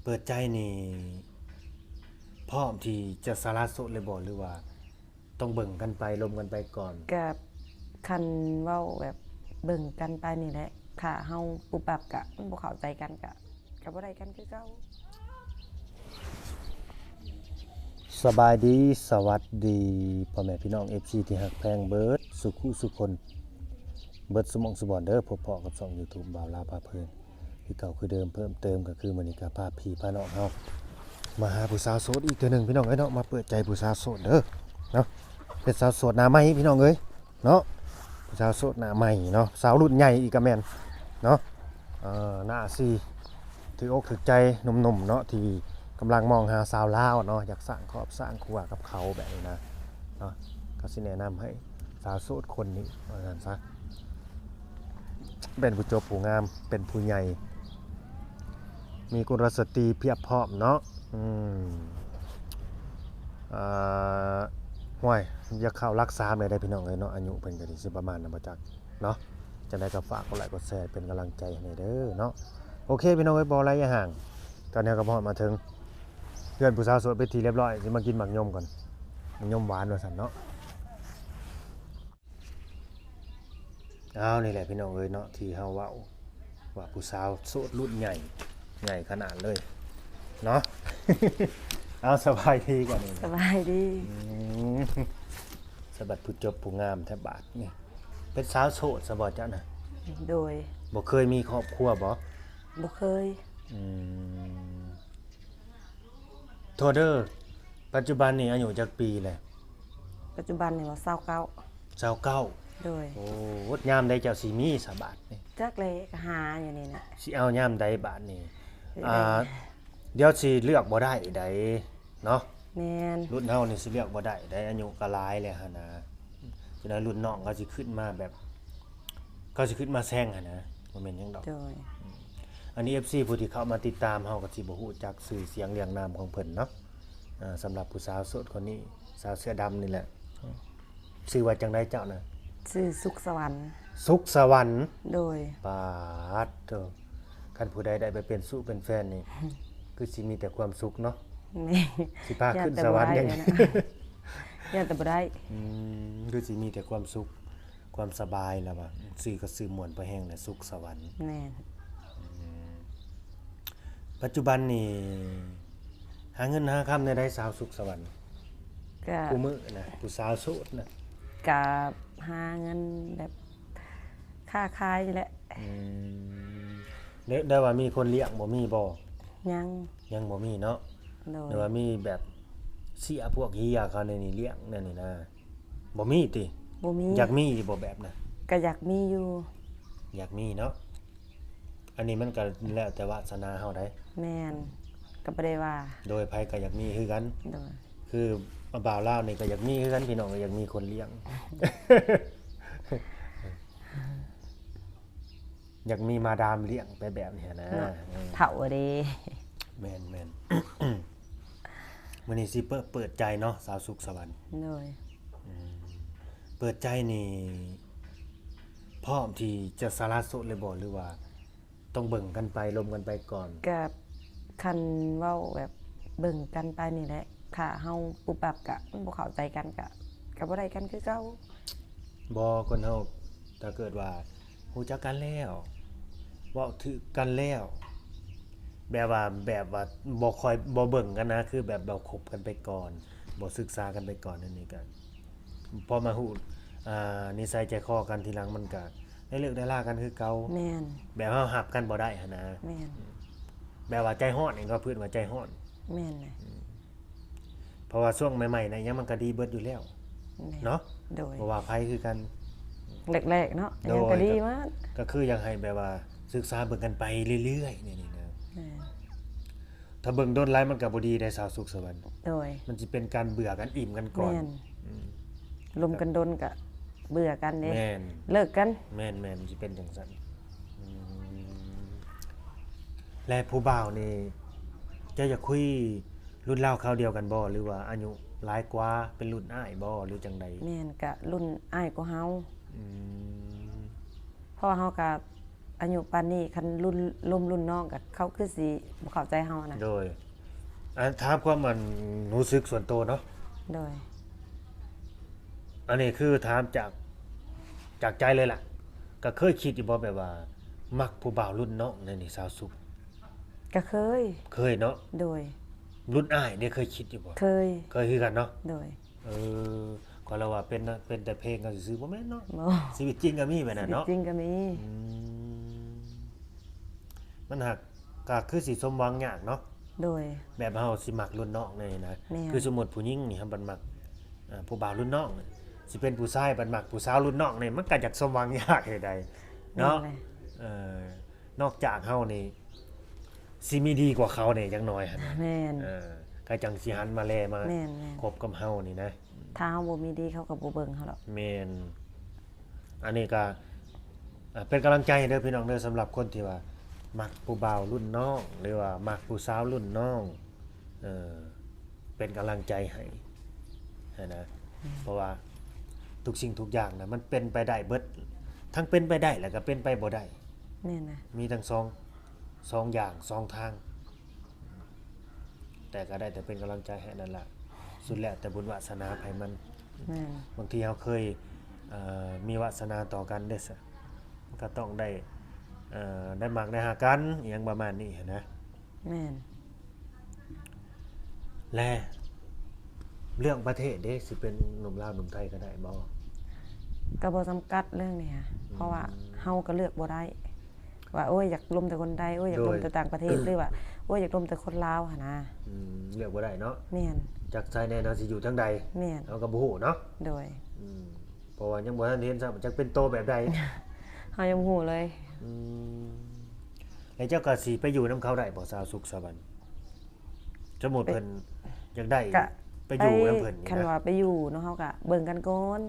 เปิดใจนี่พร้อมที่จะสละโสดเลยบ่หรือว่าต้องเบิ่งกันไปลมกันไปก่อนก็คันเว้าแบบเบิ่งกันไปนี่แหละค่ะเฮาปุบปับกะมันบ่เข้าใจกันกะบ่ได้กันคือเก่าสบายดีสวัสดีพ่อแม่พี่น้อง FC ที่ฮักแพงเบิดสุขุสุคนเบิดสมองสุบอนเด้อพบเพาะกับช่อง YouTube บ่าวลาวพาเพลินคือเก่าคือเดิมเพิ่มเติมก็คือมื้อนี้ก็พาพี่พาน้องเฮามาหาผู้สาวโสดอีกเทื่อนึงพี่น้องเอ้ยเนาะมาเปิดใจผู้สาวโสดเด้อเนาะเป็นสาวโสดหน้าใหม่พี่น้องเอ้ยเนาะผู้สาวโสดหน้าใหม่เนาะสาวรุ่นใหญ่อีกก็แม่นเนาะหน้าซีถืออกถือใจหนุ่มๆเนาะที่กำลังมองหาสาวลาวเนาะอยากสร้างครอบสร้างครัวกับเขาแบบนี้นะเนาะก็สิแนะนำให้สาวโสดคนนี้ว่าซั่นซะเป็นผู้จบผู้งามเป็นผู้ใหญ่มีกุลสตรีเพียบพร้อมเนาะห้วยอย่าเข้ารักษาเลยได้พี่น้องเลยเนาะอายุเพิ่นก็สิประมาณนั้นบ่จักเนาะจังได๋ก็ฝากกดไลค์กดแชร์เป็นกำลังใจให้เด้อเนาะโอเคพี่น้องเอ้ยบ่ไรอย่าห่างตอนนี้ก็พอมาถึงเพื่อนผู้สาวโสดไปทีเรียบร้อยสิมากินหมักยมก่อนหมักยมหวานว่าซั่นเนาะเอานี่แหละพี่น้องเอ้ยเนาะที่เฮาเว้าว่าผู้สาวโสดรุ่นใหญ่ใหญ่ขนาดเลยเนาะ เอาสบายดีก่อนนี่ สบายดี สบัดผู้จบผู้งามแทบบาทนี่เป็นสาวโสดสบอเจ้านะ โดยบ่เคยมีครอบครัวบ่บ่เคยอืมโทษเด้อปัจจุบันนี่อายุจักปีแหละ ปัจจุบันนี่ว่า29โดยโอ้วดยามใดเจ้าสิมีสบาทนี่จักเลยก็หาอยู่นี่น่ะสิเอายามใดบาทนี่อ่าเดี๋ยวสิเลือกบ่ได้ใดเนาะ แม่นรุ่นเฮานี่สิเลือกบ่ได้ได้อายุก็หลายแล้วหั่นนะฉะนั้นรุ่นน้องก็สิขึ้นมาแบบก็สิขึ้นมาแซงหั่นนะบ่แม่นหยังดอก โดยอันนี้ FC ผู้ที่เข้ามาติดตามเฮาก็สิบ่ฮู้จักชื่อเสียงเรียงนามของเพิ่นเนาะสำหรับผู้สาวโสดคนนี้สาวเสื้อดำนี่แหละชื่อว่าจังไดเจ้าน่ะชื่อสุขสวรรค์สุขสวรรค์โดยปาดเด้อคันผู้ใดได้ไปเป็นสุเป็นแฟนนี่คือสิมีแต่ความสุขเนาะแม่ สิพาขึ้นสวรรค์อย่างนี้ ย่าแต่บ่ได้ คือสิมีแต่ความสุขความสบายแล้วว่าสื่อก็สื่อมวลไปแห้งและสุขสวรรค์แม่นปัจจุบันนี่หาเงินหาคำในได้สาวสุขสวรรค์ก็ ผู้มื้อนะผู้สาวโสดนะ กับหาเงินแบบค้าขายนี่แหละได้ว่ามีคนเลี้ยงบ่มีบ่ยัง ยังบ่มีเนาะ โดย แต่ว่ามีแบบเสียพวกเฮียเขาในนี่เลี้ยงนั่นนี่นะบ่มีติ บ่มีอยากมีบ่แบบน่ะ ก็อยากมีอยู่ อยากมีเนาะอันนี้มันก็แล้วแต่วาสนาเฮาได้ แม่นก็บ่ได้ว่า โดยไผก็อยากมีคือกัน โดย คือบ่าวลาวนี่ก็อยากมีคือกันพี่น้องก็อยากมีคนเลี้ยง อยากมีมาดามเลี้ยงไปแบบนี้นะ เฒ่าเด้ แม่นๆ มื้อนี้สิเปิดใจเนาะสาวสุขสวรรค์ โดย เปิดใจนี่พร้อมที่จะสละโสดเลยบ่หรือว่าต้องเบิ่งกันไปลมกันไปก่อน ก็คันเว้าแบบเบิ่งกันไปนี่แหละค่ะเฮาปุบปับกะมันบ่เข้าใจกันกะบ่ได้กันคือเก่า บ่คนเฮาถ้าเกิดว่ารู้จักกันแล้วเว้าถึกกันแล้วแบบว่าบ่ค่อยบ่เบิ่งกันนะคือแบบเราคบกันไปก่อนบ่ศึกษากันไปก่อนนั่นนี่ก็พอมาฮู้นิสัยใจคอกันทีหลังมันก็ได้เลิกได้ลากันคือเก่า แม่น แบบเฮาหับกันบ่ได้หั่นนะ แม่น แบบว่าใจฮ้อนนี่ก็เพิ่นว่าใจฮ้อน แม่นเลย เพราะว่าช่วงใหม่ๆนะยังมันก็ดีเบิดอยู่แล้ว แม่น เนาะ โดย เพราะว่าไผคือกัน แรกๆเนาะ โดย ยังก็ดีมาก ก็คืออยากให้แบบว่าศึกษาเบิ่งกันไปเรื่อยๆนี่นะ แม่น ถ้าเบิ่งโดนหลายมันก็บ่ดีได้สาวสุขสวรรค์ โดย มันสิเป็นการเบื่อกันอิ่มกันก่อน แม่นลมกันดนกะเบื่อกันเด้ แม่น เลิกกัน แม่นมันสิเป็นจังซั่นและผู้บ่าวนี่เจะอยากคุยรุ่นราวคราวเดียวกันบ่หรือว่าอายุหลายกว่าเป็นรุ่นอ้ายบ่หรือจังใด แม่นกะรุ่นอ้ายกว่าเฮา อืม เพราะว่าเฮาก็ อายุปานนี้คันรุ่นน้องก็เขาคือสิบ่เข้าใจเฮานะโดยถามความมันรู้สึกส่วนตัวเนาะ โดย อันนี้คือถามจากใจเลยล่ะ ก็เคยคิดอยู่บ่แบบว่า มักผู้บ่าวรุ่นน้องในนี่สาวสุข ก็เคย เคยเนาะ โดย รุ่นอ้ายเนี่ยเคยคิดอยู่บ่ เคย เคยคือกันเนาะ โดย เออก็เราว่าเป็นแต่เพลงก็ซื่อๆบ่แม่นเนาะ บ่ ชีวิตจริงก็มีแบบนั้น จ เนาะ ริงๆก็มี อืมมันหักก็คือสิสมหวังยากเนาะ โดย แบบเฮาสิมักรุ่นน้องนี่นะ แม่น คือสมมุติผู้หญิงนี่ครับบันมักผู้บ่าวรุ่นน้องนี่สิเป็นผู้ชายบันมักผู้สาวรุ่นน้องนี่มันก็จักสมหวังยากเฮ็ดใดเนาะ แม่นเลย เอ่อนอกจากเฮานี่สิมีดีกว่าเขาเนี่ยจังน้อยหั่นนะ แม่น ก็จังสิหันมาแลมา แม่น คบกับเฮานี่นะ ถ้าเฮาบ่มีดีเขาก็บ่เบิ่งเฮาหรอก แม่นอันนี้ก็เป็นกำลังใจให้เด้อพี่น้องเด้อสำหรับคนที่ว่ามักผู้บ่าวรุ่นน้องหรือว่ามักผู้สาวรุ่นน้องเป็นกำลังใจให้นะเพราะว่าทุกสิ่งทุกอย่างนะมันเป็นไปได้เบิดทั้งเป็นไปได้แล้วก็เป็นไปบ่ได้ แม่นนะ มีทั้งสองอย่างสองทาง แต่ก็ได้แต่เป็นกำลังใจให้นั่นแหละสุดแล้วแต่บุญวาสนาไผมัน แม่น บางทีเราเคยมีวาสนาต่อกันเด้ซะมันก็ต้องได้มักได้หากันอหยังประมาณนี้หั้นนะ แม่น และเรื่องประเทศเด้สิเป็นหนุ่มลาวหนุ่มไทยก็ได้บ่ ก็บ่จำกัดเรื่องนี้ค่ะเพราะว่าเฮาก็เลือกบ่ได้ ว่าโอ้ยอยากลมแต่คนใดโอ้ยอยากลมแต่ต่างประเทศหรือว่าโอ้ยอยากลมแต่คนลาวหั่นนะ เลือกบ่ได้เนาะ แม่น จักชายแดนเฮาสิอยู่ทางใด แม่น เราก็บ่ฮู้เนาะ โดย เพราะว่ายังบ่ทันเห็นซะมันจักเป็นโตแบบใด เฮายังบ่ฮู้เลย แล้วเจ้าก็สิไปอยู่นํเขาได้บ่สาวสุขสวรรค์สมมุติเพิ่นอยากได้ ก็ ไปอยู่นํเพิ่นนี่ คัน นะ ว่าไปอยู่เนาะเฮาก็เบิ่งกันก่อน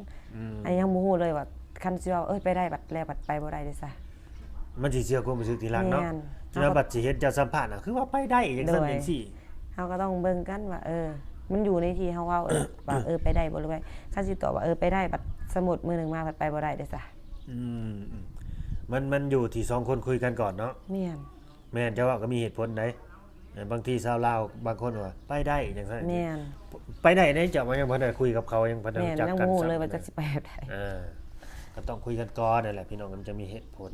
อันนี้ยังบ่ฮู้เลยว่าคันสิว่าไปได้บัดแล้วบัดไปบ่ได้เด้ซะ มันสิเสียความรู้สึกทีหลังเนาะ แม่น แล้วบัดสิเฮ็ดเจ้าสัมภาษณ์น่ะคือว่าไปได้จังซั่น โดย จังซี่ เฮาก็ต้องเบิ่งกันว่ามันอยู่ในที่เฮาเว้าว่าไปได้บ่หรือว่าคันสิตอบว่าไปได้บัดสมมุติมื้อหนึงมาบัดไปบ่ได้เด้ซะ อืมมันอยู่ที่สองคนคุยกันก่อนเนาะ แม่น แม่นเจ้าว่าก็มีเหตุผลไหนบางทีชาวลาวบางคนว่าไปได้จังซั่น แม่น ไปได้เด้เจ้าว่ายังบ่ได้คุยกับเขายังบ่ได้ แม่น รู้จัก ยัง กัน บ่ฮู้ ซ้ำ เลยว่าจักสิไปแบบใด ก็ต้องคุยกันก่อนนั่นแหละพี่น้องมันจะมีเหตุผล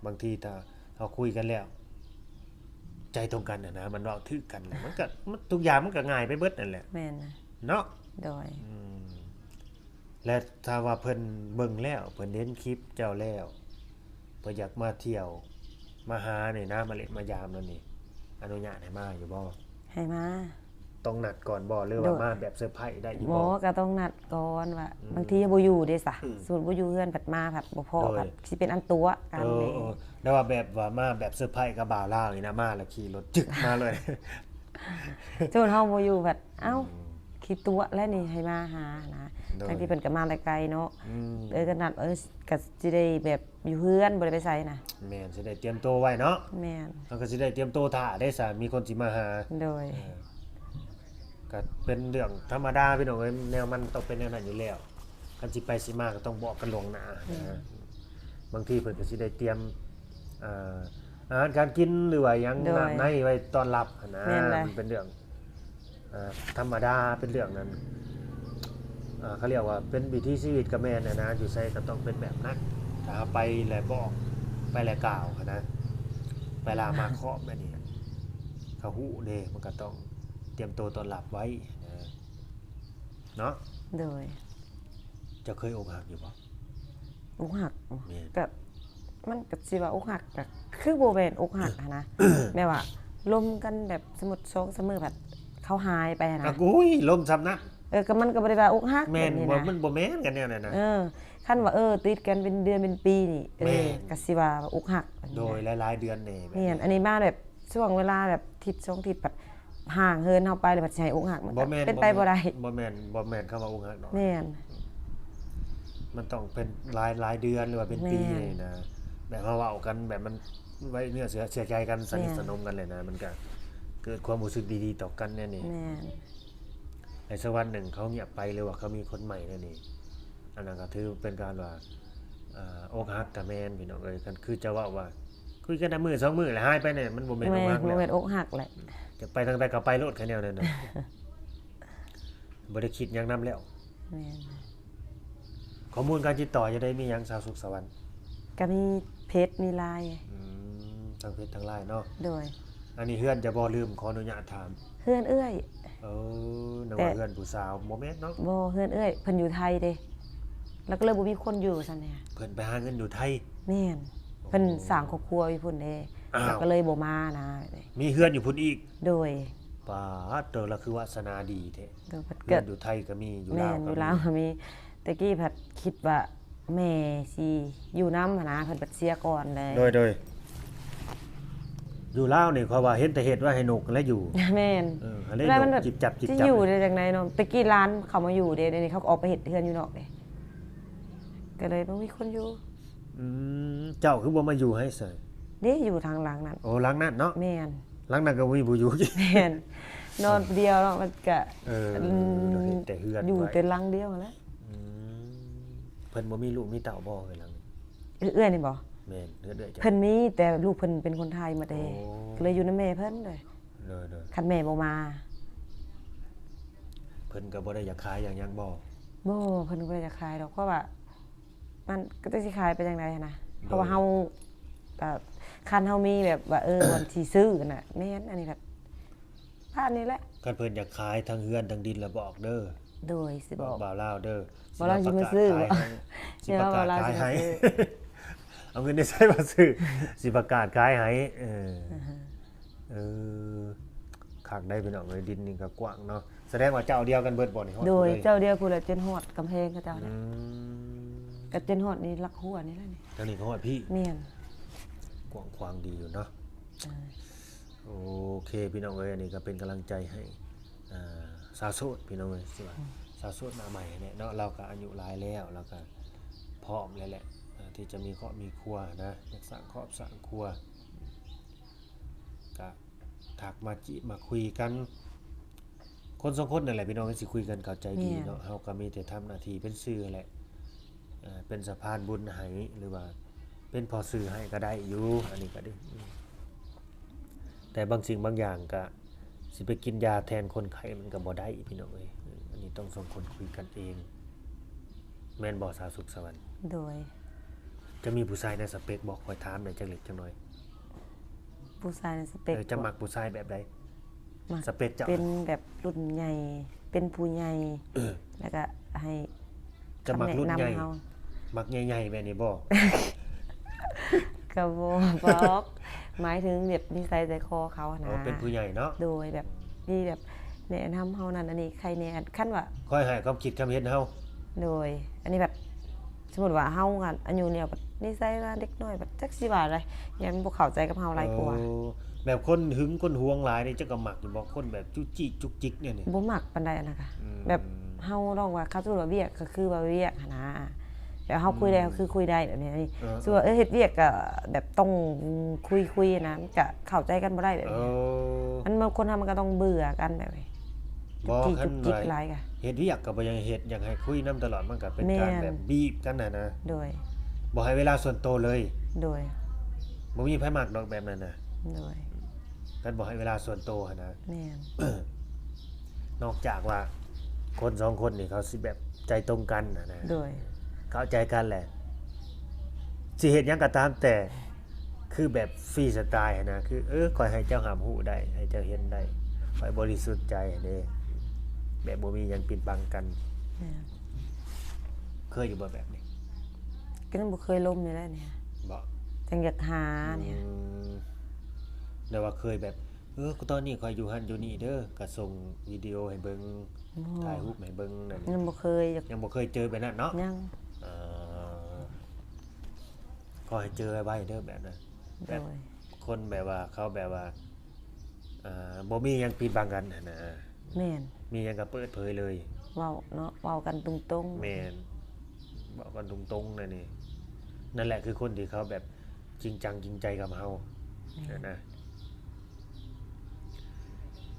บางทีถ้าเราคุยกันแล้ว ใจตรงกันน่ะนะมันเว้าถึกกันน่ะมันทุกอย่างมันก็ง่ายไปเบิดนั่นแหละ แม่นนะ เนาะ โดย และถ้าว่าเพิ่นเบิ่งแล้วเพิ่นเห็นคลิปเจ้าแล้วเพิ่นอยากมาเที่ยวมาหานี่นะมาเล่นมายามนั่นนี่อนุญาตให้มาอยู่บ่ ให้มา ต้องนัดก่อนบ่หรือว่ามาแบบเซอร์ไพรส์ได้อยู่ หม บ่ อก็ต้องนัดก่อนว่าบางทีบ่อยู่เด้ซะสมมุติบ่อยู่เฮือนผัดมาผัดบ่พอ โดย ผัดสิเป็นอันตัวกันแหละ แล้วว่าแบบว่ามาแบบเซอร์ไพรส์กับบ่าวลาวนี่นะมาแล้วขี่รถจึกมาเลย จนเฮาบ่อยู่ผัดเอ้าคิดตัวแล้วนี่ให้มาหานะ โดย ทั้งที่เพิ่นก็มาแต่ไกลเนาะก็นัดก็สิได้แบบอยู่เฮือนบ่ได้ไปไสนะ แม่นสิได้เตรียมตัวไว้เนาะ แม่น เราก็สิได้เตรียมตัวท่าได้ซะมีคนสิมาหา โดย ก็เป็นเรื่องธรรมดาพี่น้องเอ้ยแนวมันต้องเป็นแนวนั้นอยู่แล้วคันสิไปสิมาก็ต้องบอกกันล่วงหน้านะบางทีเพิ่นก็สิได้เตรียมอาหารการกินหรือว่าหยัง โดย น้ำในไว้ต้อนรับหั้นนะ แม่นเลย มันเป็นเรื่องธรรมดาเป็นเรื่องนั้นเขาเรียกว่าเป็นวิถีชีวิตกับแม่นนะอยู่ไสก็ต้องเป็นแบบนั้นถ้าเอาไปแล้วบอกไปแล้วกล่าวหั้นนะเวลามาเคาะแม่นี่เขาฮู้เด้มันก็ต้องเตรียมตัวต้อนรับไว้นะเนาะ โดย เจะเคยอกหักอยู่บ่ อกหัก แม่น ก็มันก็สิว่าอกหักก็คือบ่แม่นอกหักอะนะ แม่ว่าลมกันแบบสมมุติ2 3มื้อผัดเขาหายไปอะ อ่ะ นะ อุ้ยลมซ้ำนะ ก็มันก็บ่ได้ว่าอกหัก แม่น แบบ บ่ นะ มันบ่แม่นกันแนวนั้นนะ คันว่าติดกันเป็นเดือนเป็นปีนี่ แม่น ก็สิว่าอกหักแบบ โด นี้ ย นะ หลายๆเดือนแน่แบบ เนี่ยอันนี้มาแบบช่วงเวลาแบบทิศ2ทิศแบบห่างเหินเฮาไปแล้วบัดสิให้อกหักมัน บ่ ก็ แม่น เป็นไปบ่ได้ บ่แม่นคำว่าอกหักดอก แม่น มันต้องเป็นหลายเดือนหรือว่าเป็นปี แม่น เลยนะแบบว่าเว้ากันแบบมันไว้เนื้อเชื่อใจกันสนิท แม่น สนมกันเลยนะมันก็เกิดความรู้สึกดีๆต่อกันแน่นี่ แม่น ในสักวันหนึ่งเขาเงียบไปหรือว่าเขามีคนใหม่แน่นี่อันนั้นก็ถือเป็นการว่า อกหักก็แม่นพี่น้องเอ้ยกันคือจะว่าคุยกันได้มื้อ2มื้อแล้วหายไปเนี่ยมันบ่แม่นอก แม่ หัก บ่ แล้ว แม่นอกหักแหละ จะไปทางใดก็ไปโลดแค่แนวนั้นน่ะ บ่ได้คิดหยังนํแล้ว แม่น ข้อมูลการติดต่อจะได้มีหยังสาวสุขสวรรค์ ก็มีเพจมี LINE ทางเพจทางไลน์เนาะ โดย อันนี้เฮือนจะบ่ลืมขออนุญาตถาม เฮือนเอื้อย นึกว่าเฮือนผู้สาวบ่แม่นเนาะ บ่เฮือนเอื้อยเพิ่นอยู่ไทยเด้แล้วก็เลยบ่มีคนอยู่ซั่นเนี่ย เพิ่นไปหาเงินอยู่ไทย แม่นเพิ่นสร้างครอบครัวอยู่พุ่นเด้ อ้าว แล้วก็เลยบ่มานะ มีเฮือนอยู่พุ่นอีก โดย ปาดเด้อละคือวาสนาดีแท้ โดยเพิ่น เฮื เกิ อน ด อยู่ไทยก็มีอยู่ แม่ ลาวน อ ก็ ยู่ มี ลาวก็มีตะกี้ผัดคิดว่าแม่สิอยู่นำนะเพิ่นปัดเสียก่อนเลย โดยอยู่ลาวนี่เขาว่าเห็นแต่เฮ็ดว่าให้นกและอยู่ แม่น อันนี้ แล้วมันแบบ จิบจับ จะอยู่ได้จังไดเนาะตะกี้ร้านเขามาอยู่เด้เดี๋ยวนี้เขาก็ออกไปเฮ็ดเฮือนอยู่นอกเด้ก็เลยบ่มีคนอยู่ เจ้าคือบ่มาอยู่ให้เสย เด้อยู่ทางหลังนั้น โอ้หลังนั้นเนาะ แม่น หลังนั้นก็บ่มีผู้อยู่ แม่นนอนเดียวเนาะมันก็ เราเห็นแต่เฮือน อยู่ ไว้ แต่หลังเดียวนั่นแหละ เพิ่นบ่มีลูกมีเต้าบ่เอ้ยหลังนี้ เอื้อยนี่บ่ แม่นเอื้อยจ้ะ เพิ่นมีแต่ลูกเพิ่นเป็นคนไทยมาเด้ โอ้ ก็เลยอยู่นำแม่เพิ่นเลย เด้อ คันแม่บ่มา เพิ่นก็บ่ได้อยากขายอย่างหยังบ่ บ่เพิ่นบ่ได้จะขายดอกเพราะว่ามันก็จะสิขายไปจังไดนะเพราะว่าเฮาก็คันเฮามีแบบว่าวันที่ซื้อน่ะแม่นอันนี้แบบบ้านนี้แหละ คันเพิ่นอยากขายทั้งเฮือนทั้งดินแล้วบอกเด้อ โดยสิบอก บ่าวลาวเด้อ บ่าวลาวสิมาซื้อ สิประกาศขายให้ เดี๋ยวบ่าวลาวสิมาซื้อ เอาเงินได้ใช้มาซื้อสิประกาศขายให้คักได้พี่น้องเอ้ยดินนี่ก็กว้างเนาะแสดงว่าเจ้าเดียวกันเบิดบ่นี่ฮอ โดย ล เจ้าเดียวผู้ละจนฮอดกำแพงเขาเจ้า อื น่ะ ม ก็จนฮอดนี่ลักหัวนี่แหละนี่ ทางนี้ก็ฮอดพี่ แม่น กว้างขวางดีอยู่เนาะ โอเคพี่น้องเอ้ยอันนี้ก็เป็นกำลังใจให้สาวโสดพี่น้องเอ้ยสิว่าสาวโสดมาใหม่เนี่ยเนาะเราก็อายุหลายแล้วเราก็พร้อมแล้วแหละที่จะมีครอบมีครัวนะอยากสร้างครอบสร้างครัวก็ถักมาจิมาคุยกันคนสองคนนั่นแหละพี่น้องก็สิคุยกันเข้าใจดีเนาะเฮาก็มีแต่ทำหน้าที่เป็นสื่อแหละเป็นสะพานบุญให้หรือว่าเป็นพอสื่อให้ก็ได้อยู่อันนี้ก็ได้ แต่บางสิ่งบางอย่างก็สิไปกินยาแทนคนไข้มันก็บ่ได้พี่น้องเอ้ยอันนี้ต้องสองคนคุยกันเองแม่นบ่สาวสุขสวรรค์ โดย จะมีผู้ชายในสเปคบอกคอยถามหน่อยจังเล็กจังน้อย ผู้ชายในสเปค จะมักผู้ชายแบบใด มัก สเปคเจ้า เป็นแบบรุ่นใหญ่เป็นผู้ใหญ่แล้วก็ให้ จะมักรุ่นใหญ่ คำแะำเฮา มักใหญ่ๆแบบนี้บ่ ก็บ่บอกหมายถึงแบบนิสัยใจคอเขานะ อ๋อเป็นผู้ใหญ่เนาะ โดยแบบมีแบบแนะนำเฮานั่นอันนี้ใครแนะขั้นว่า คอยให้ความคิดความเห็นเฮา โดย อันนี้แบบสมมุติว่าเฮากันอายุเนี่ยแบบนิสัยว่าเด็กน้อยแบบจักสิว่าอะไรยังบ่เข้าใจกับเฮาหลายกว่า โอ้แบบคนหึงคนหวงหลายนี่จะก็มักอยู่บ่คนแบบจุจิจุกจิกเนี่ยนี่ บ่มักปานใดอะนะคะ อืม แบบเฮาลองว่าเขาสมมุติว่าเวียกก็คือว่าเวียกหันนะแบบเฮาคุยได้ก็คือคุยได้แบบนี้นี่ส่วนเฮ็ดเวียกก็แบบต้องคุยนะมันก็เข้าใจกันบ่ได้แบบ เอ นี้ อ มันบางคนทำมันก็ต้องเบื่อกันแบบนี้ บ่ จุก คัน จิก ว่า หลายก็ เฮ็ดเวียกก็บ่อยังเฮ็ดอยากให้คุยนํตลอดมันก็เป็น แม่น การแบบบีบกันน่ะนะ โดย บ่ให้เวลาส่วนตัวเลย โดย บ่มีไผมักดอกแบบนั้นน่ะ โดย กันบ่ให้เวลาส่วนตัวหั่นนะ แม่น นอกจากว่าคนสองคนนี่เขาสิแบบใจตรงกันน่ะนะ โดย เข้าใจกันแหละสิเฮ็ดหยังก็ตามแต่คือแบบฟรีสไตล์หั่นนะคือขอยให้เจ้าหามหูได้ให้เจ้าเห็นได้ขอยบริสุทธิ์ใจเด้แบบบ่มีหยังปิดบังกัน แม่น เคยอยู่บ่แบบนี้ ก็ยังบ่เคยล้มนี่แหละเนี่ย บ่ จังอยากหาเนี่ย แต่ว่าเคยแบบตอนนี้คอยอยู่หันอยู่นี่เด้อก็ส่งวิดีโอให้เบิ่งถ่ายรูปให้เบิ่งนั่น ยังบ่เคยอยาก ยังบ่เคยเจอแบบนั้นเนาะ ยัง ขอให้เจอไว้เด้อแบบนั้น โด แบบ ย คนแบบว่าเขาแบบว่าบ่มีหยังปิดบังกันน่ะนะ แม่น มีหยังก็เปิดเผยเลย เว้าเนาะเว้ากันตรงๆ แม่นบอกกันตรงๆนั่นนี่นั่นแหละคือคนที่เขาแบบจริงจังจริงใจกับเฮานะ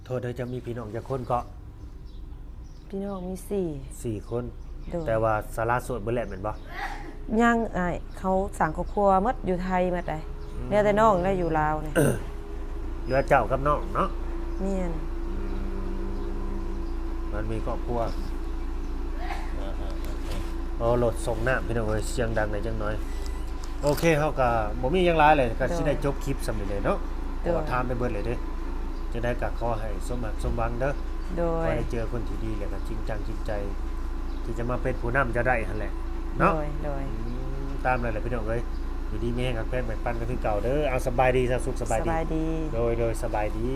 โทษเด้อจะมีพี่น้องจักคนก็ พี่น้องมี4 4 คน โดย แต่ว่าสาระโสดเบิดแหละแม่นบ่ ย่างอ้ายเขาสั่งครอบครัวหมดอยู่ไทยหมดเลยเหลือแต่น้องได้อยู่ลาวนี่ เหลือเจ้ากับน้องเนาะ เมียน มันมีครอบครัวโอ้รถส่งน้ำพี่น้องเอ้ยเสียงดังหน่อยจังน้อยโอเคเฮาก็บ่มีหยังหลายเลยก็สิได้จบคลิปสำนี้เลยเนาะเพราะว่าถามไปเบิดเลยเด้จะได้ก็ขอให้สมหวังสมหวังเด้อ โด ขอย ได้เจอคนที่ดีแล้วก็จริงจังจริงใจ ที่จะมาเป็นผู้นำจะได้หั่นแหละ โด เนาะ ยโดย ตามเลยแหละพี่น้องเอ้ยอยู่ดีมีแฮงกับแฟนแบ่งปันกันคือเก่าเด้อเอาสบายดีสสุขสบาย ส ดี บายดี โดยสบายดี